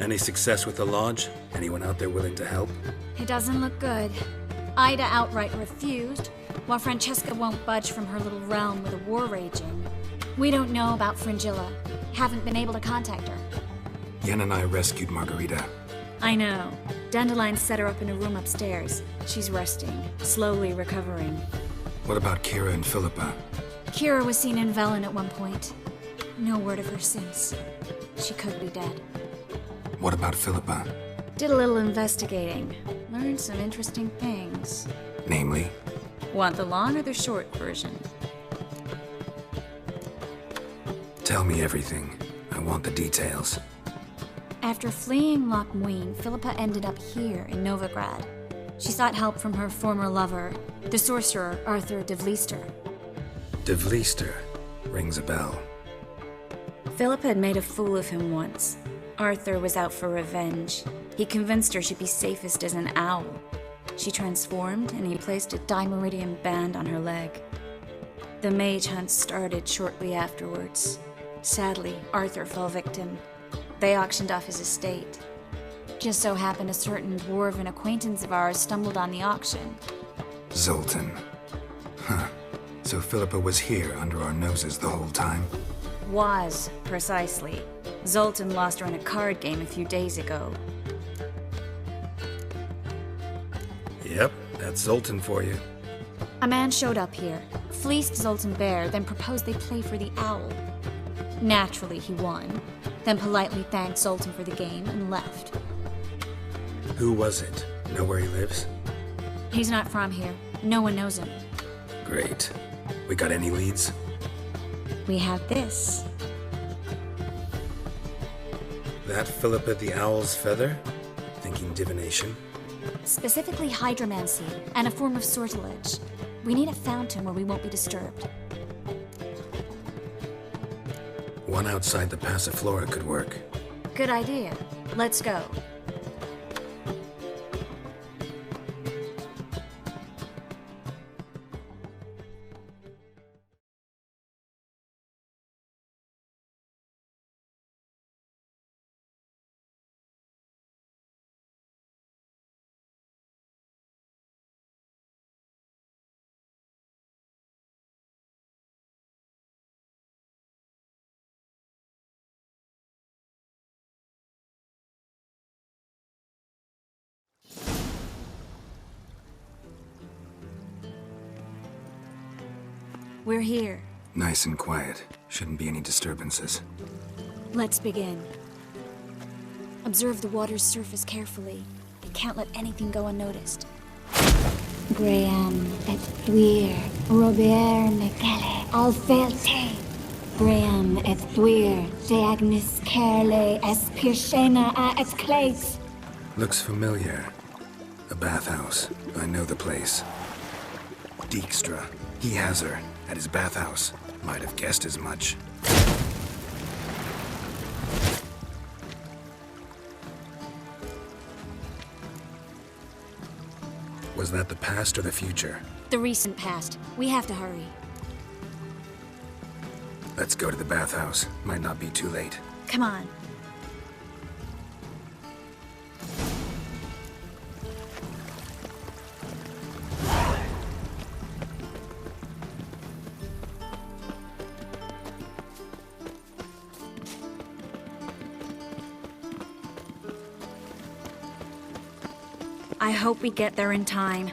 Any success with the Lodge? Anyone out there willing to help? It doesn't look good. Ida outright refused, while Francesca won't budge from her little realm with a war raging. We don't know about Fringilla. Haven't been able to contact her. Yen and I rescued Margarita. I know. Dandelion set her up in a room upstairs. She's resting, slowly recovering. What about Kira and Philippa? Kira was seen in Velen at one point. No word of her since. She could be dead. What about Philippa? Did a little investigating. Learned some interesting things. Namely? Want the long or the short version? Tell me everything. I want the details. After fleeing Loch Muin, Philippa ended up here in Novigrad. She sought help from her former lover, the sorcerer Arthur de Vlister. De Vlister rings a bell. Philippa had made a fool of him once. Arthur was out for revenge. He convinced her she'd be safest as an owl. She transformed, and he placed a Dimeridium band on her leg. The mage hunt started shortly afterwards. Sadly, Arthur fell victim. They auctioned off his estate. Just so happened a certain dwarven acquaintance of ours stumbled on the auction. Zoltan. Huh. So Philippa was here under our noses the whole time? Was, precisely. Zoltan lost her in a card game a few days ago. Yep, that's Zoltan for you. A man showed up here, fleeced Zoltan bare, then proposed they play for the owl. Naturally, he won, then politely thanked Zoltan for the game and left. Who was it? Know where he lives? He's not from here. No one knows him. Great. We got any leads? We have this. That Philippa the Owl's feather? Thinking divination? Specifically hydromancy, and a form of sortilege. We need a fountain where we won't be disturbed. One outside the Passiflora could work. Good idea. Let's go. We're here. Nice and quiet. Shouldn't be any disturbances. Let's begin. Observe the water's surface carefully. We can't let anything go unnoticed. Graham et thuir, Robert Mekele, Alfelte. Graham et thuir, Deagnis Kerle, es Pirshena a et Clates. Looks familiar. A bathhouse. I know the place. Dijkstra. He has her. At his bathhouse. Might have guessed as much. Was that the past or the future? The recent past. We have to hurry. Let's go to the bathhouse. Might not be too late. Come on. I hope we get there in time.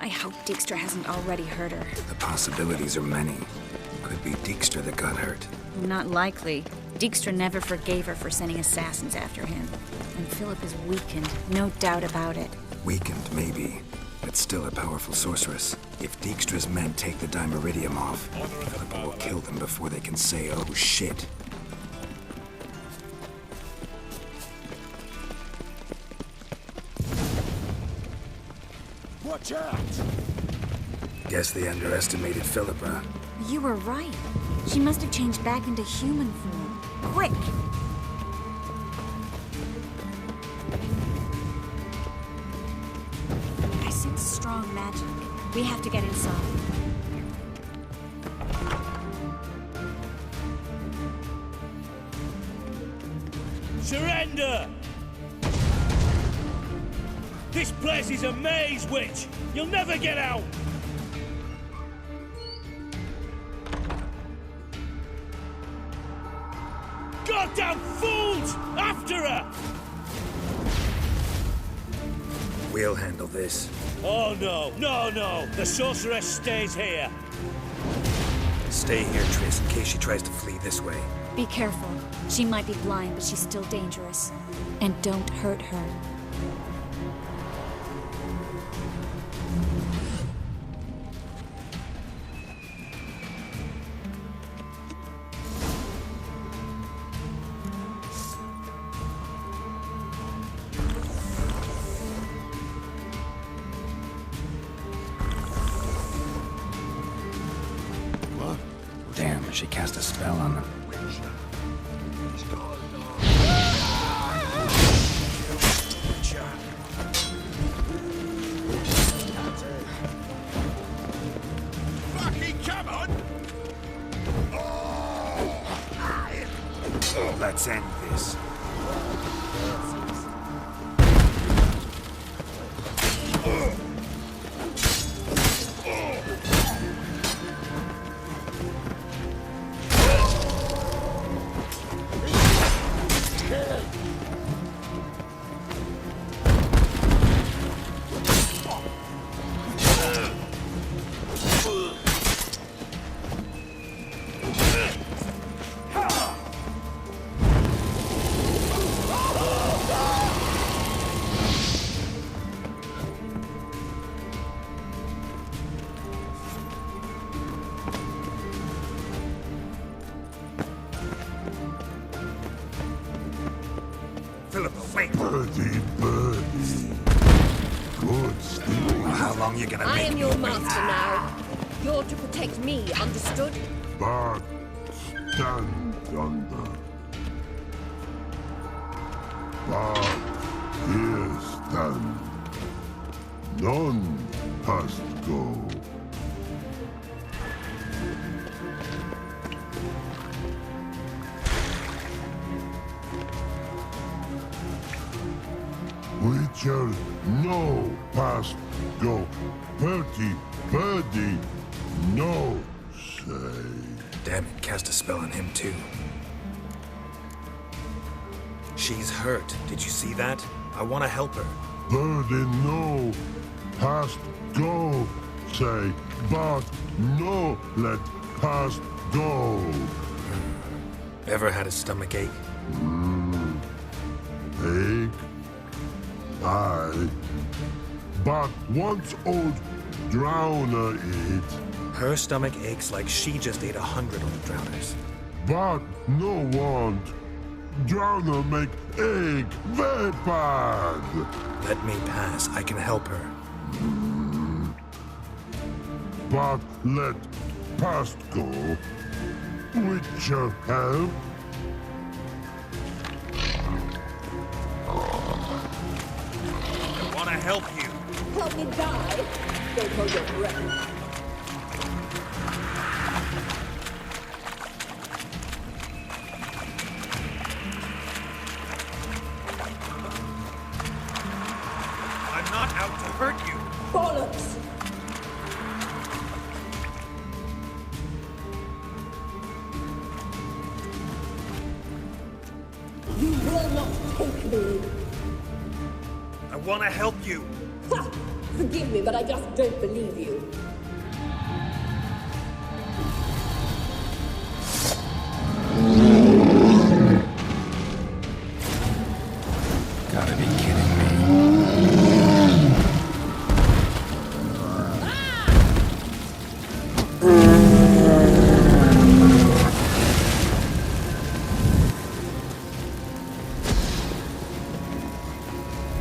I hope Dijkstra hasn't already hurt her. The possibilities are many. Could be Dijkstra that got hurt. Not likely. Dijkstra never forgave her for sending assassins after him. And Philip is weakened, no doubt about it. Weakened, maybe. But still a powerful sorceress. If Dijkstra's men take the Dimeridium off, Philippa will kill them before they can say, oh shit. Watch out! Guess they underestimated Philippa. You were right. She must have changed back into human form. Quick! I sense strong magic. We have to get inside. Surrender! This place is a maze, witch! You'll never get out! Goddamn fools! After her! We'll handle this. Oh no, no! The sorceress stays here. Stay here, Triss, in case she tries to flee this way. Be careful. She might be blind, but she's still dangerous. And don't hurt her. Damn, she cast a spell on them. Fucking come on! Let's end this. Philippa, wait! Birdie. Good stealing. How long you gonna I make am me your wait? master now. You're to protect me, understood? But stand under. But here stand. None past go. Witcher, no past go. Birdie, no say. Damn it, cast a spell on him too. She's hurt. Did you see that? I want to help her. Birdie, no past go say. But no let past go. Ever had a stomach ache? Ache? Aye. But once old drowner eat. Her stomach aches like she just ate 100 old drowners. But no want. Drowner make ache very bad. Let me pass. I can help her. But let past go. Witcher help. I want to help you. Help me die? Don't hold your breath. I'm not out to hurt you. Bollocks! You will not take me. I want to help you. Ha! Forgive me, but I just don't believe you. Gotta be kidding me.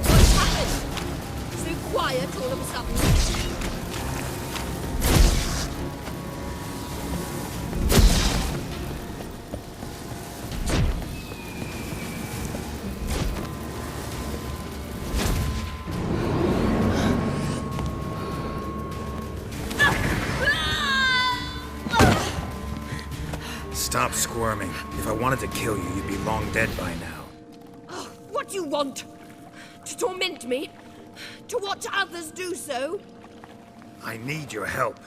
What's happened? So quiet all of a sudden. Stop squirming. If I wanted to kill you, you'd be long dead by now. What do you want? To torment me? To watch others do so? I need your help.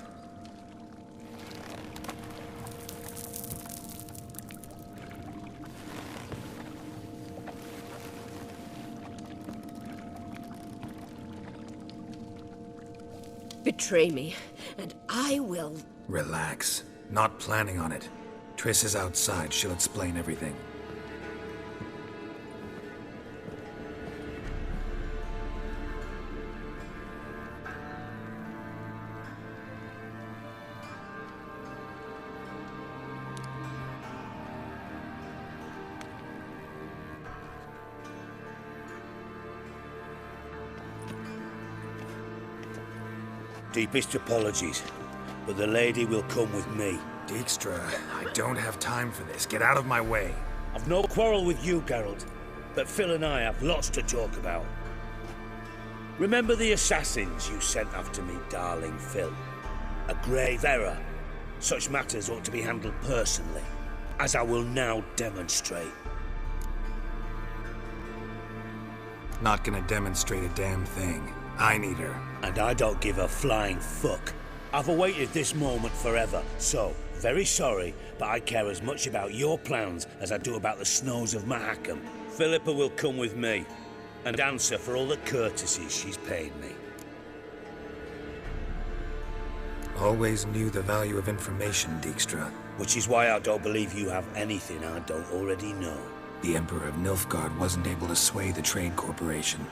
Betray me, and I will... Relax. Not planning on it. Triss is outside. She'll explain everything. Deepest apologies, but the lady will come with me. Dijkstra, I don't have time for this. Get out of my way. I've no quarrel with you, Geralt, but Phil and I have lots to talk about. Remember the assassins you sent after me, darling Phil? A grave error. Such matters ought to be handled personally, as I will now demonstrate. Not gonna demonstrate a damn thing. I need her. And I don't give a flying fuck. I've awaited this moment forever, so, very sorry, but I care as much about your plans as I do about the snows of Mahakam. Philippa will come with me, and answer for all the courtesies she's paid me. Always knew the value of information, Dijkstra. Which is why I don't believe you have anything I don't already know. The Emperor of Nilfgaard wasn't able to sway the Trade Corporation.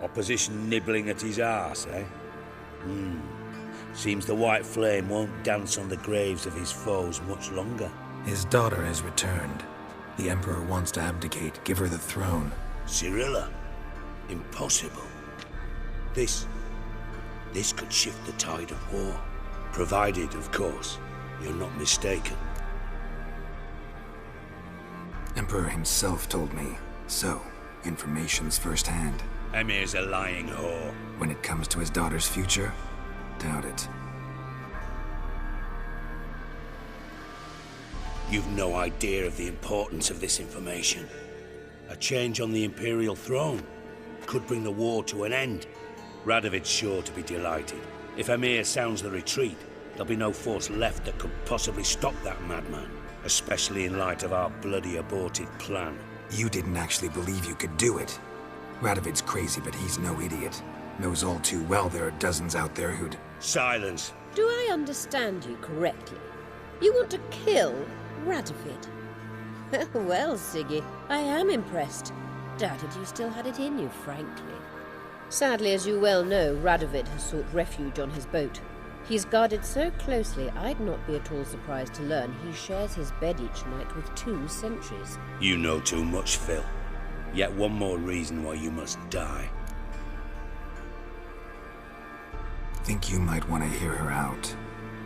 Opposition nibbling at his arse, eh? Seems the White Flame won't dance on the graves of his foes much longer. His daughter has returned. The Emperor wants to abdicate, give her the throne. Cirilla? Impossible. This could shift the tide of war. Provided, of course, you're not mistaken. Emperor himself told me. So, information's firsthand. Emir's a lying whore. When it comes to his daughter's future, doubt it. You've no idea of the importance of this information. A change on the Imperial throne could bring the war to an end. Radovid's sure to be delighted. If Emir sounds the retreat, there'll be no force left that could possibly stop that madman. Especially in light of our bloody aborted plan. You didn't actually believe you could do it. Radovid's crazy, but he's no idiot. Knows all too well there are dozens out there who'd... Silence. Do I understand you correctly? You want to kill Radovid? Well, Siggy, I am impressed. Doubted you still had it in you, frankly. Sadly, as you well know, Radovid has sought refuge on his boat. He's guarded so closely, I'd not be at all surprised to learn he shares his bed each night with 2 sentries. You know too much, Phil. Yet one more reason why you must die. Think you might want to hear her out.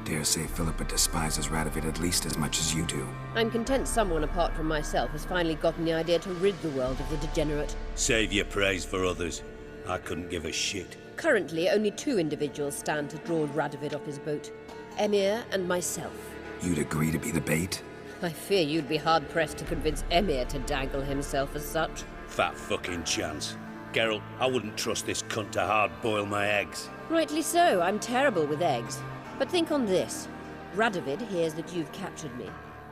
Dare say Philippa despises Radovid at least as much as you do. I'm content someone apart from myself has finally gotten the idea to rid the world of the degenerate. Save your praise for others. I couldn't give a shit. Currently, only 2 individuals stand to draw Radovid off his boat. Emir and myself. You'd agree to be the bait? I fear you'd be hard-pressed to convince Emir to dangle himself as such. Fat fucking chance. Geralt, I wouldn't trust this cunt to hard-boil my eggs. Rightly so, I'm terrible with eggs. But think on this. Radovid hears that you've captured me.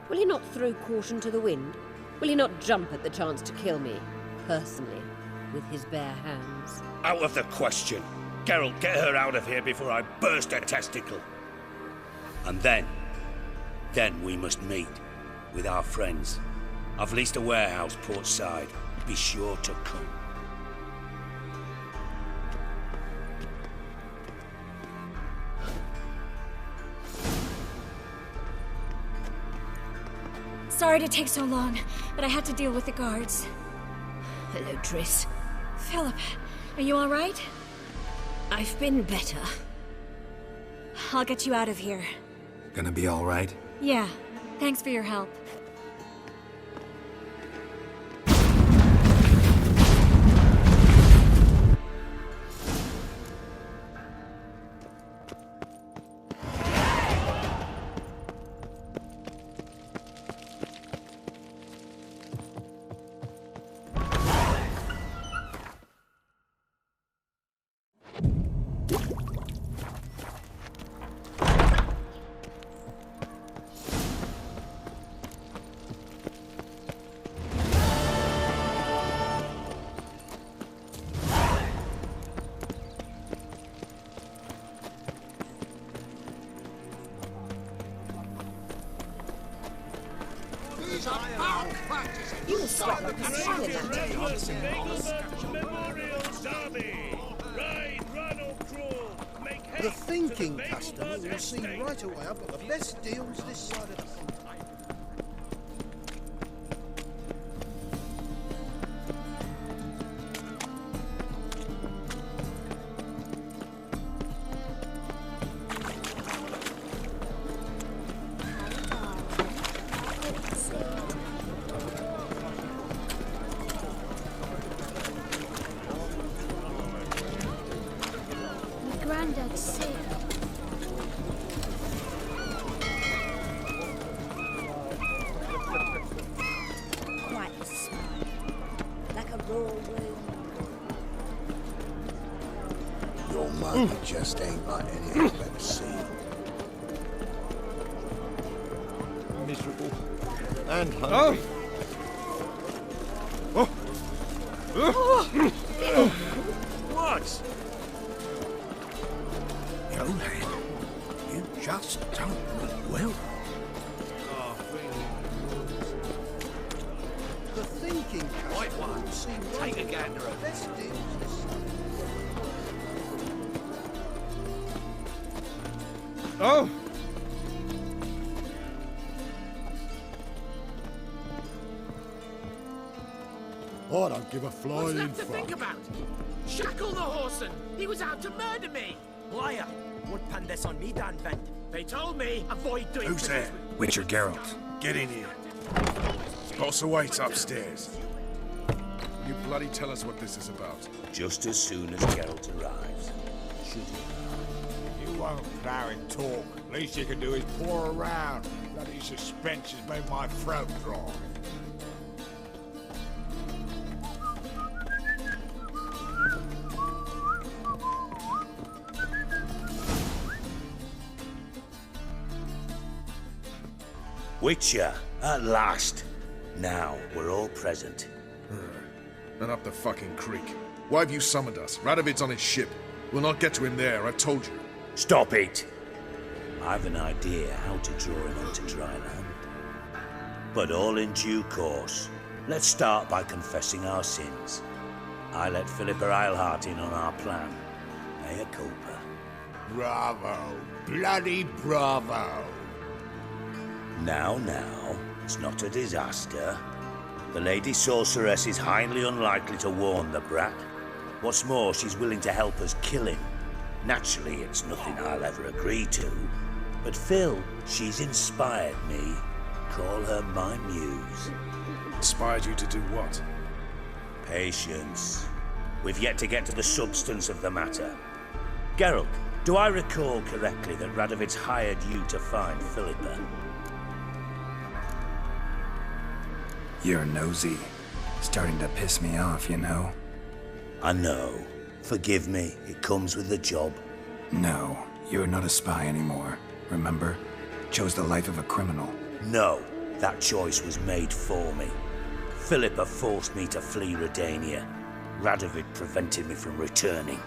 Will he not throw caution to the wind? Will he not jump at the chance to kill me, personally, with his bare hands? Out of the question. Geralt, get her out of here before I burst her testicle. And then we must meet with our friends. I've leased a warehouse port side. Be sure to come. Sorry to take so long, but I had to deal with the guards. Hello, Triss. Philip, are you all right? I've been better. I'll get you out of here. Gonna be all right? Yeah, thanks for your help. You will sweat like a seal in that day. The thinking customer will see right away I've got the best deals this side of the pond. Granddad's sick. Quite a smile. Like a raw wound. Your mother just ain't like anything I've ever seen. Miserable and hungry. What? Johan, you just don't look well. The thinking customer will see right Take a gander. the best deals this side. Oh! I don't give a flying What's left to fuck. think about? Shackle the Horson! He was out to murder me! Liar! What pan this on me, Dan Vent? They told me avoid doing Who's there? business with- Witcher Geralt. Get in here. Boss awaits upstairs. Will you bloody tell us what this is about? Just as soon as Geralt arrives. Should he? You won't plow and talk. Least you can do is pour around. Bloody suspense has made my throat dry. Witcher, at last. Now we're all present. Then up the fucking creek. Why have you summoned us? Radovid's on his ship. We'll not get to him there, I've told you. Stop it! I've an idea how to draw him onto dry land. But all in due course. Let's start by confessing our sins. I let Philippa Eilhart in on our plan. Mea culpa. Bravo. Bloody bravo. Now, it's not a disaster. The Lady Sorceress is highly unlikely to warn the brat. What's more, she's willing to help us kill him. Naturally, it's nothing I'll ever agree to. But Phil, she's inspired me. Call her my muse. Inspired you to do what? Patience. We've yet to get to the substance of the matter. Geralt, do I recall correctly that Radovid's hired you to find Philippa? You're nosy. Starting to piss me off, you know? I know. Forgive me, it comes with the job. No, you're not a spy anymore. Remember? Chose the life of a criminal. No, that choice was made for me. Philippa forced me to flee Redania. Radovid prevented me from returning.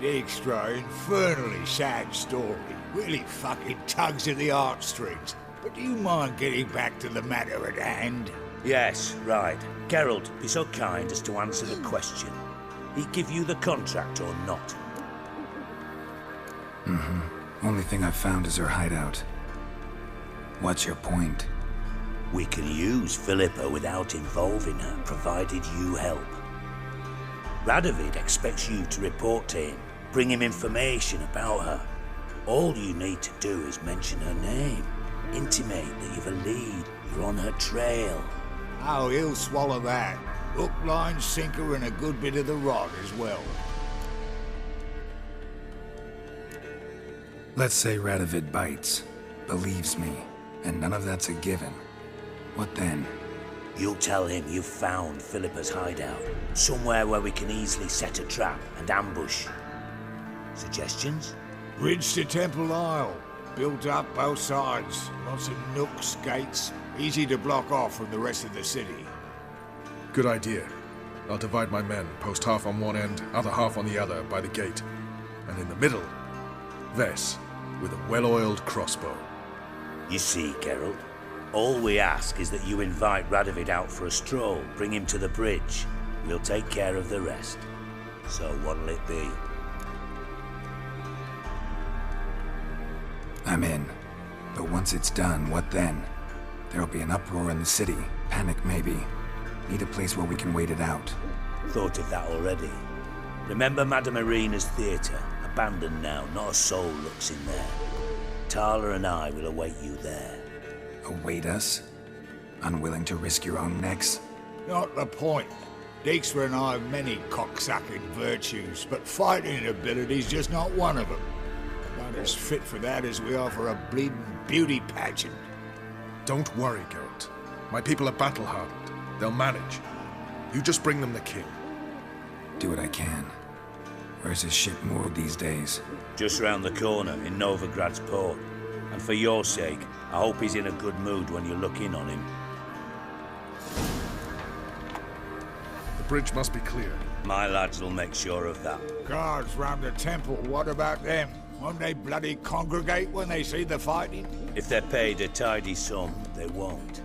Dijkstra, infernally sad story. Really fucking tugs at the heartstrings. But do you mind getting back to the matter at hand? Yes, right. Geralt, be so kind as to answer the question. He give you the contract or not? Only thing I've found is her hideout. What's your point? We can use Philippa without involving her, provided you help. Radovid expects you to report to him, bring him information about her. All you need to do is mention her name, intimate that you've a lead, you're on her trail. Oh, he'll swallow that. Hook, line, sinker, and a good bit of the rod as well. Let's say Radovid bites, believes me, and none of that's a given. What then? You'll tell him you've found Philippa's hideout, somewhere where we can easily set a trap and ambush. Suggestions? Bridge to Temple Isle. Built up both sides. Lots of nooks, gates. Easy to block off from the rest of the city. Good idea. I'll divide my men, post half on one end, other half on the other, by the gate. And in the middle, Vess, with a well-oiled crossbow. You see, Geralt, All we ask is that you invite Radovid out for a stroll, bring him to the bridge. We'll take care of the rest. So what'll it be? I'm in. But once it's done, what then? There'll be an uproar in the city. Panic, maybe. Need a place where we can wait it out. Thought of that already. Remember Madame Irina's theatre? Abandoned now, not a soul looks in there. Tala and I will await you there. Await us? Unwilling to risk your own necks? Not the point. Dijkstra and I have many cocksucking virtues, but fighting ability's just not one of them. Not as fit for that as we are for a bleeding beauty pageant. Don't worry, Geralt. My people are battle-hardened. They'll manage. You just bring them the king. Do what I can. Where's his ship moored these days? Just round the corner, in Novigrad's port. And for your sake, I hope he's in a good mood when you look in on him. The bridge must be clear. My lads will make sure of that. Guards round the temple, what about them? Won't they bloody congregate when they see the fighting? If they're paid a tidy sum, they won't.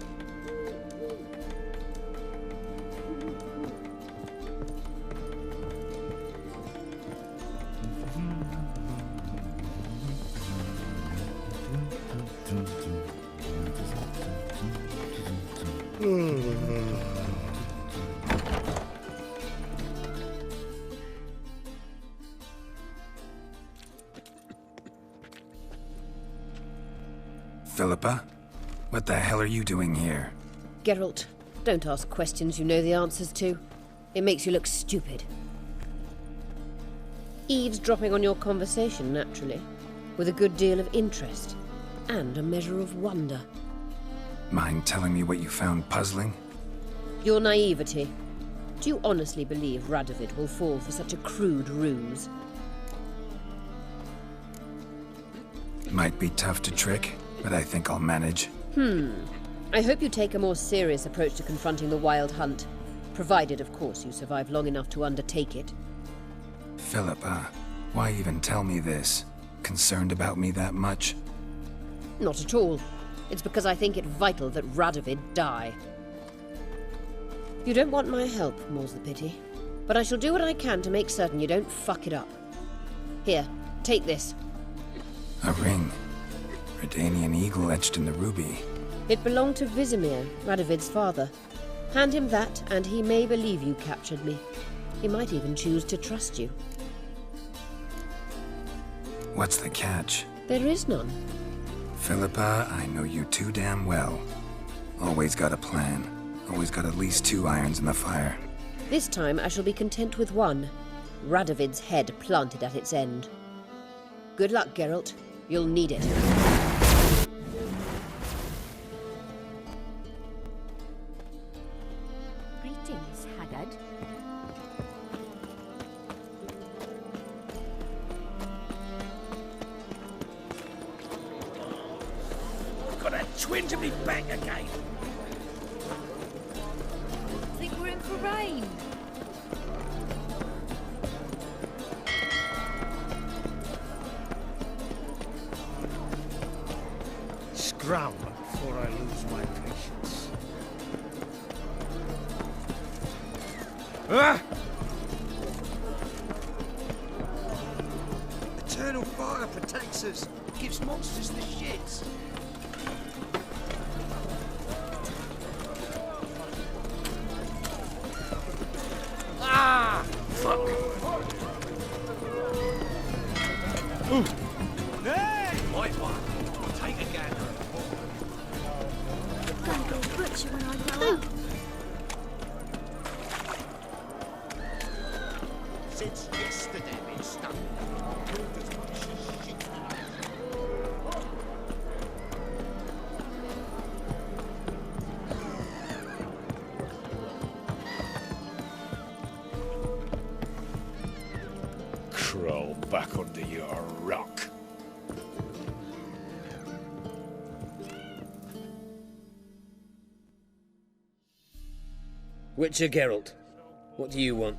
Philippa? What the hell are you doing here? Geralt, don't ask questions you know the answers to. It makes you look stupid. Eavesdropping on your conversation, naturally, with a good deal of interest and a measure of wonder. Mind telling me what you found puzzling? Your naivety. Do you honestly believe Radovid will fall for such a crude ruse? Might be tough to trick, but I think I'll manage. I hope you take a more serious approach to confronting the Wild Hunt. Provided, of course, you survive long enough to undertake it. Philippa, why even tell me this? Concerned about me that much? Not at all. It's because I think it vital that Radovid die. You don't want my help, more's the pity. But I shall do what I can to make certain you don't fuck it up. Here, take this. A ring. Redanian eagle etched in the ruby. It belonged to Vizimir, Radovid's father. Hand him that, and he may believe you captured me. He might even choose to trust you. What's the catch? There is none. Philippa, I know you too damn well. Always got a plan. Always got at least 2 irons in the fire. This time I shall be content with one. Radovid's head planted at its end. Good luck, Geralt. You'll need it. Greetings, Haggard. Got a twinge of me back again. Think we're in for rain. Scram before I lose my patience. Ah! Eternal fire protects us. Gives monsters the shits. Ah! Fuck! Ooh. Hey! Right one. Take a gander. Gonna be a butcher when I grow up. Since yesterday, been stuck. Killed as much as shit. Crawl back under your rock. Witcher Geralt, what do you want?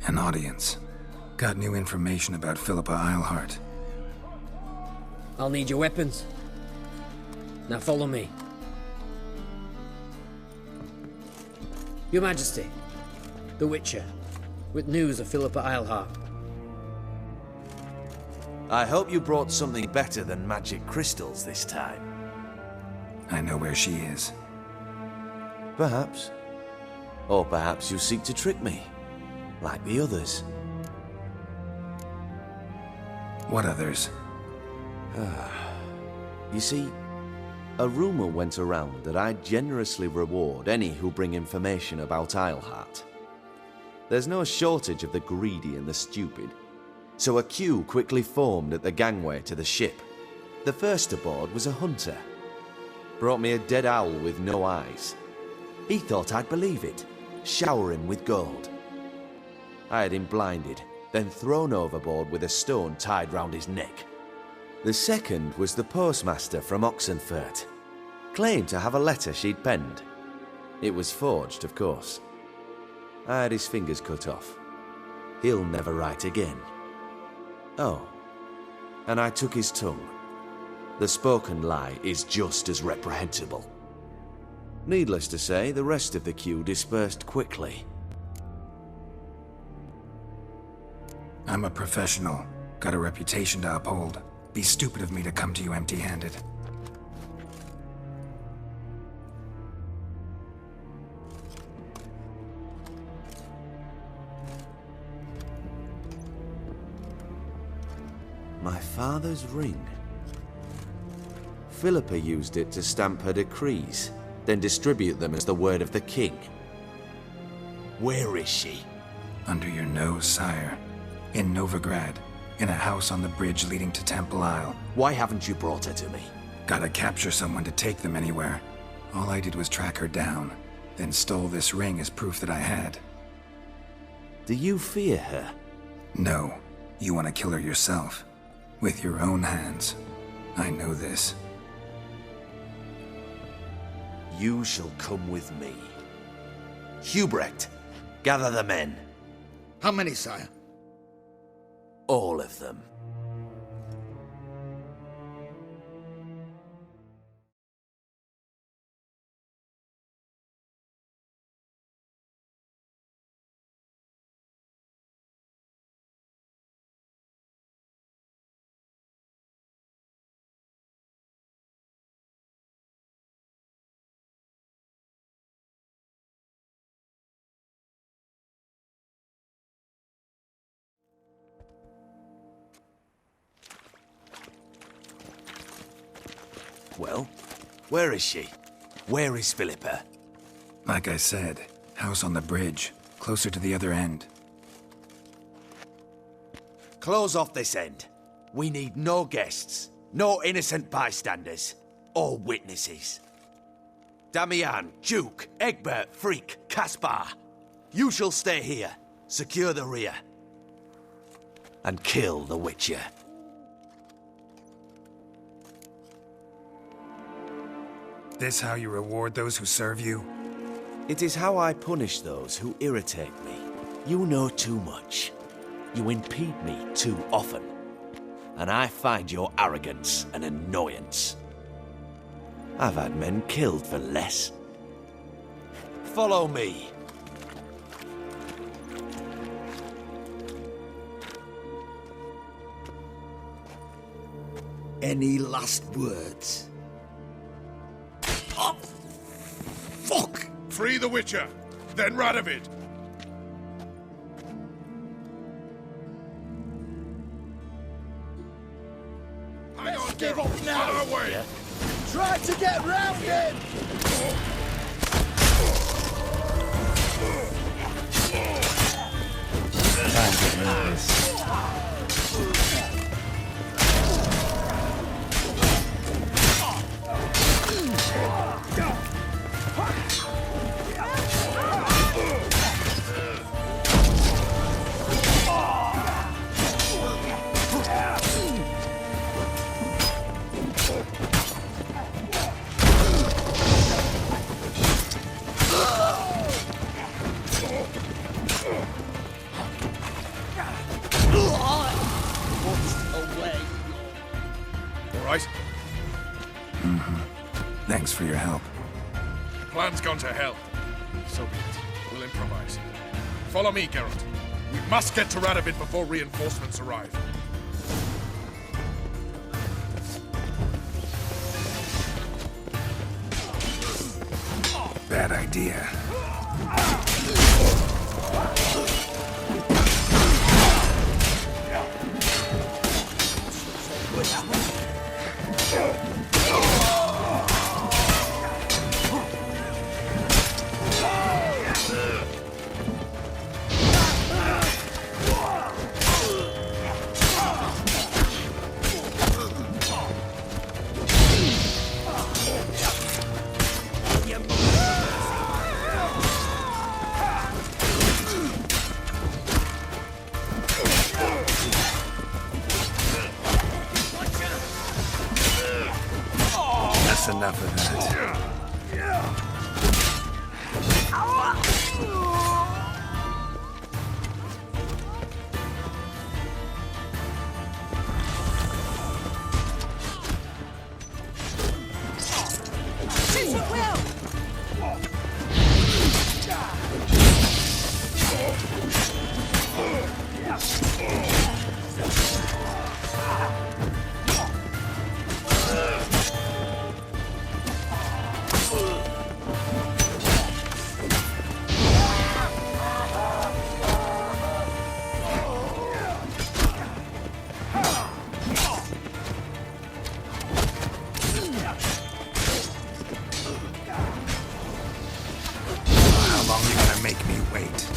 An audience. Got new information about Philippa Eilhart. I'll need your weapons. Now follow me. Your Majesty, the Witcher, with news of Philippa Eilhart. I hope you brought something better than magic crystals this time. I know where she is. Perhaps. Or perhaps you seek to trick me, like the others. What others? You see, a rumor went around that I generously reward any who bring information about Eilhart. There's no shortage of the greedy and the stupid, so a queue quickly formed at the gangway to the ship. The first aboard was a hunter. Brought me a dead owl with no eyes. He thought I'd believe it, shower him with gold. I had him blinded, then thrown overboard with a stone tied round his neck. The second was the postmaster from Oxenfurt. Claimed to have a letter she'd penned. It was forged, of course. I had his fingers cut off. He'll never write again. Oh, and I took his tongue. The spoken lie is just as reprehensible. Needless to say, the rest of the queue dispersed quickly. I'm a professional. Got a reputation to uphold. Be stupid of me to come to you empty-handed. My father's ring. Philippa used it to stamp her decrees, then distribute them as the word of the king. Where is she? Under your nose, sire. In Novigrad. In a house on the bridge leading to Temple Isle. Why haven't you brought her to me? Gotta capture someone to take them anywhere. All I did was track her down, then stole this ring as proof that I had. Do you fear her? No. You want to kill her yourself. With your own hands. I know this. You shall come with me. Hubrecht, gather the men. How many, sire? All of them. Well, where is she? Where is Philippa? Like I said, house on the bridge, closer to the other end. Close off this end. We need no guests, no innocent bystanders, or witnesses. Damian, Duke, Egbert, Freak, Caspar. You shall stay here, secure the rear, and kill the Witcher. This how you reward those who serve you? It is how I punish those who irritate me. You know too much. You impede me too often. And I find your arrogance an annoyance. I've had men killed for less. Follow me. Any last words? Oh, fuck! Free the Witcher, then Radovid. Give up now! Our way. Yeah. Try to get round him! right? Thanks for your help. Plan's gone to hell. So be it. We'll improvise. Follow me, Geralt. We must get to Radovid before reinforcements arrive. Bad idea. That's enough of that. How long are you gonna make me wait?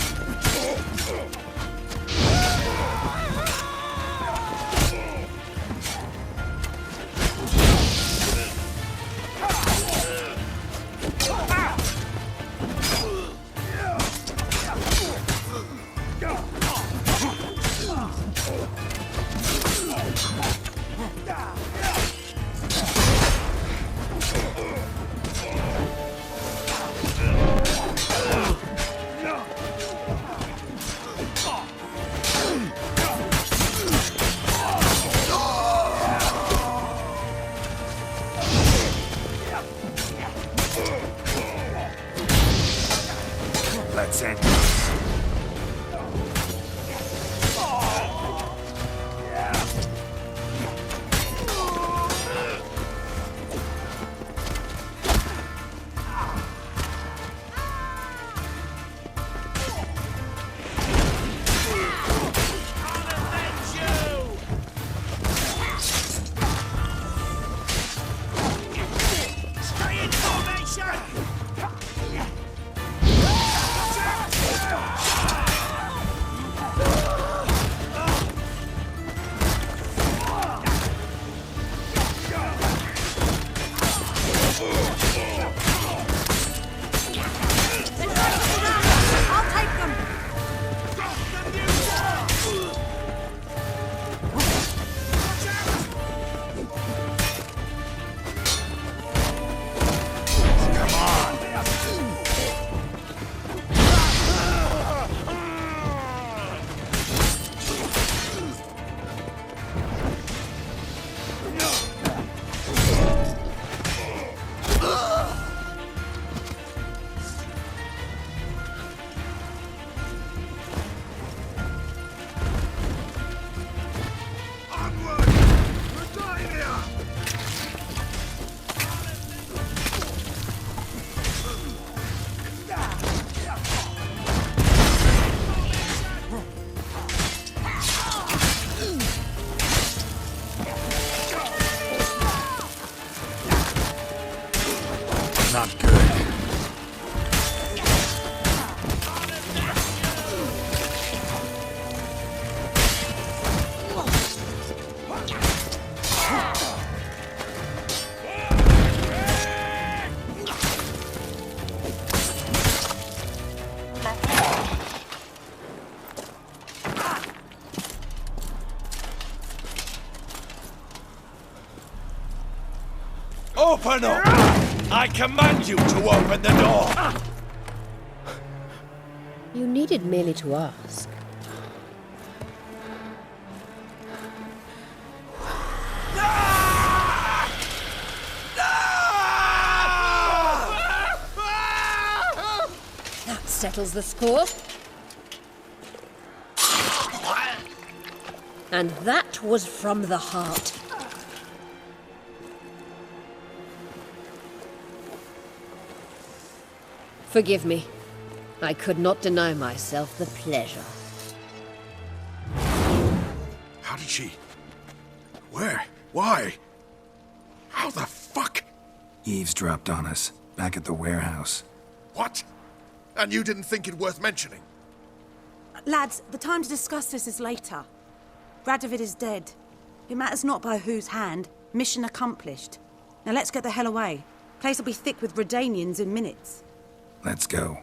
Let's end this. Stay in formation! Not good. Open up! I command you to open the door! You needed merely to ask. settles the score. And that was from the heart. Forgive me. I could not deny myself the pleasure. How did she... Where? Why? How the fuck? Eavesdropped on us, back at the warehouse. What? And you didn't think it worth mentioning? Lads, the time to discuss this is later. Radovid is dead. It matters not by whose hand. Mission accomplished. Now let's get the hell away. Place will be thick with Redanians in minutes. Let's go.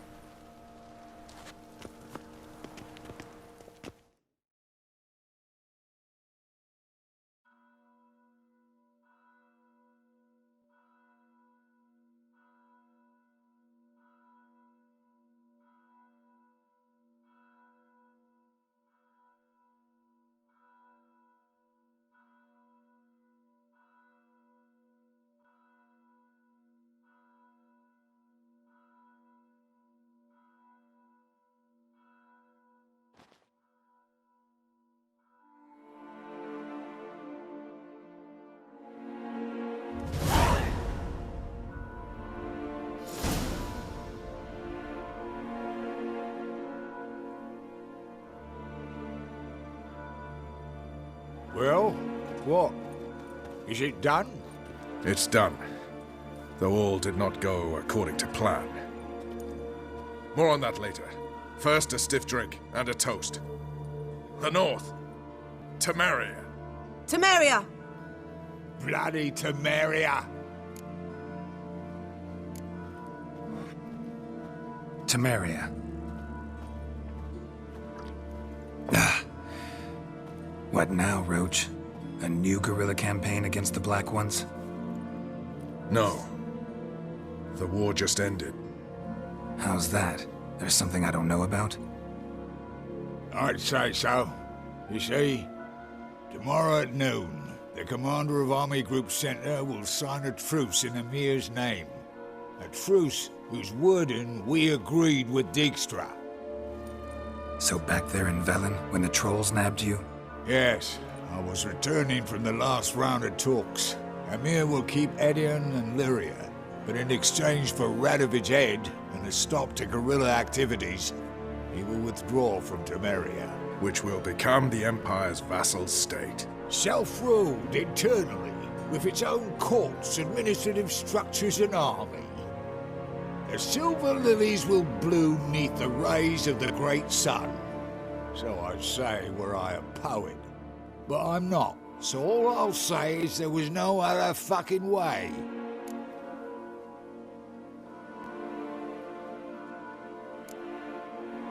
Well, what? Is it done? It's done. Though all did not go according to plan. More on that later. First, a stiff drink and a toast. The North. Temeria. Temeria! Bloody Temeria! Temeria. What now, Roach? A new guerrilla campaign against the Black Ones? No. The war just ended. How's that? There's something I don't know about? I'd say so. You see, tomorrow at noon, the commander of Army Group Center will sign a truce in Emir's name. A truce whose wording we agreed with Dijkstra. So back there in Velen, when the trolls nabbed you? Yes, I was returning from the last round of talks. Emir will keep Edion and Lyria, but in exchange for Radovid's head and a stop to guerrilla activities, he will withdraw from Temeria. Which will become the Empire's vassal state. Self-ruled internally, with its own courts, administrative structures and army. The silver lilies will bloom neath the rays of the great sun. So I'd say were I a poet. But I'm not. So all I'll say is there was no other fucking way.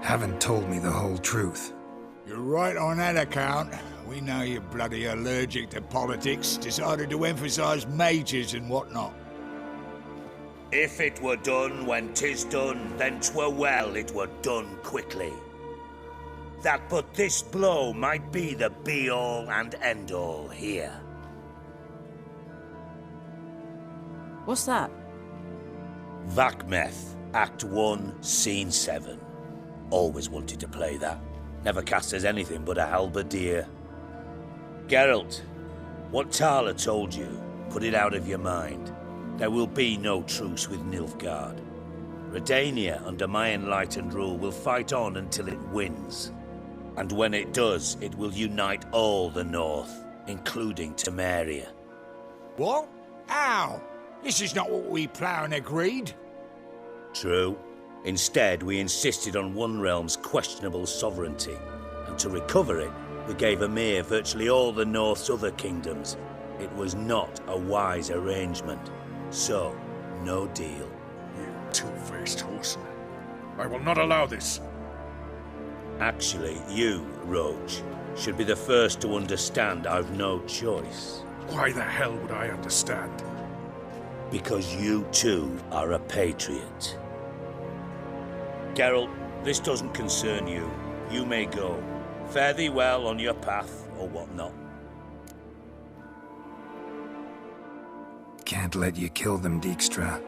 Haven't told me the whole truth. You're right on that account. We know you're bloody allergic to politics, decided to emphasize majors and whatnot. If it were done when 'tis done, then 'twere well it were done quickly. That but this blow might be the be-all and end-all here. What's that? Vakmeth, Act 1, Scene 7. Always wanted to play that. Never cast as anything but a halberdier. Geralt, what Tala told you, put it out of your mind. There will be no truce with Nilfgaard. Redania, under my enlightened rule, will fight on until it wins. And when it does, it will unite all the North, including Temeria. What? How? This is not what we planned and agreed. True. Instead, we insisted on one realm's questionable sovereignty, and to recover it, we gave Emir virtually all the North's other kingdoms. It was not a wise arrangement. So, no deal. You two-faced whoreson. I will not allow this. Actually, you, Roach, should be the first to understand I've no choice. Why the hell would I understand? Because you too are a patriot. Geralt, this doesn't concern you. You may go. Fare thee well on your path, or whatnot. Can't let you kill them, Dijkstra.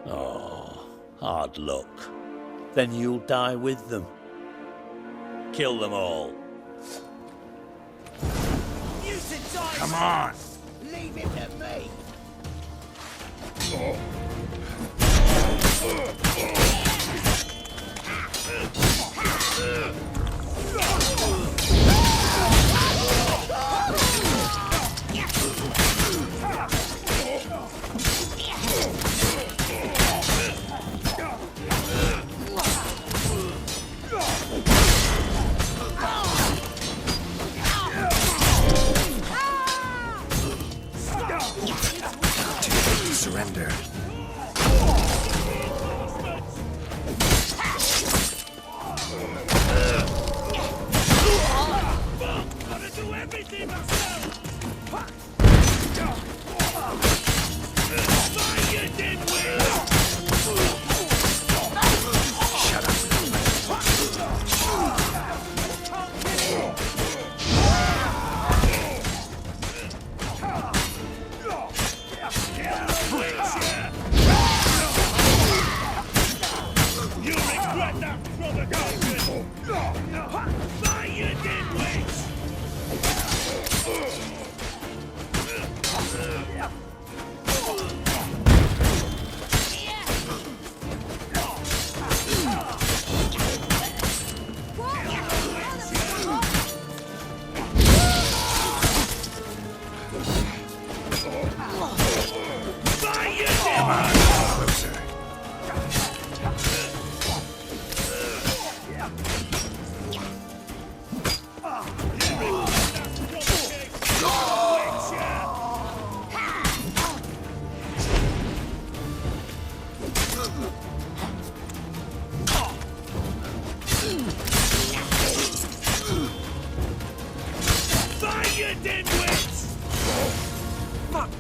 Oh, hard luck. then you'll die with them. Kill them all. Come on! Leave him to me! Surrender. Gotta do everything myself! Fire, dimwit! Shut up. You regret that provocation! Fire, dimwits! Fire, dimwits! Fuck!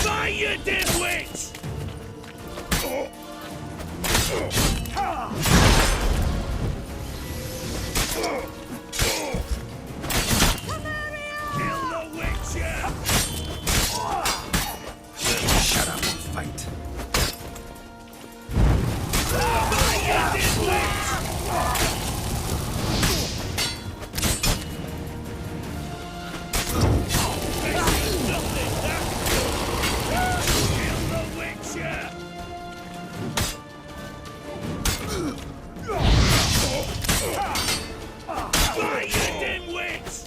Fire, dimwits! Kill the Witcher! Shut up and fight. Fire, dimwits! Nothing, kill the Witcher! Fire, dimwits!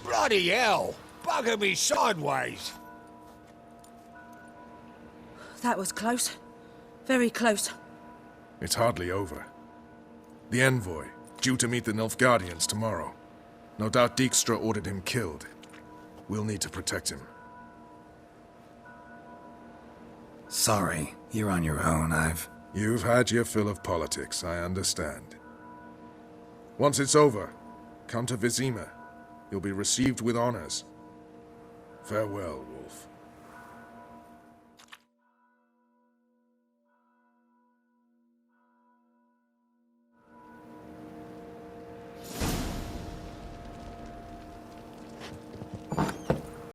Bloody hell! Bugger me sideways! That was close. Very close. It's hardly over. The envoy, due to meet the Nilfgaardians tomorrow. No doubt Dijkstra ordered him killed. We'll need to protect him. Sorry, you're on your own. You've had your fill of politics, I understand. Once it's over, come to Vizima. You'll be received with honors. Farewell, Wolf.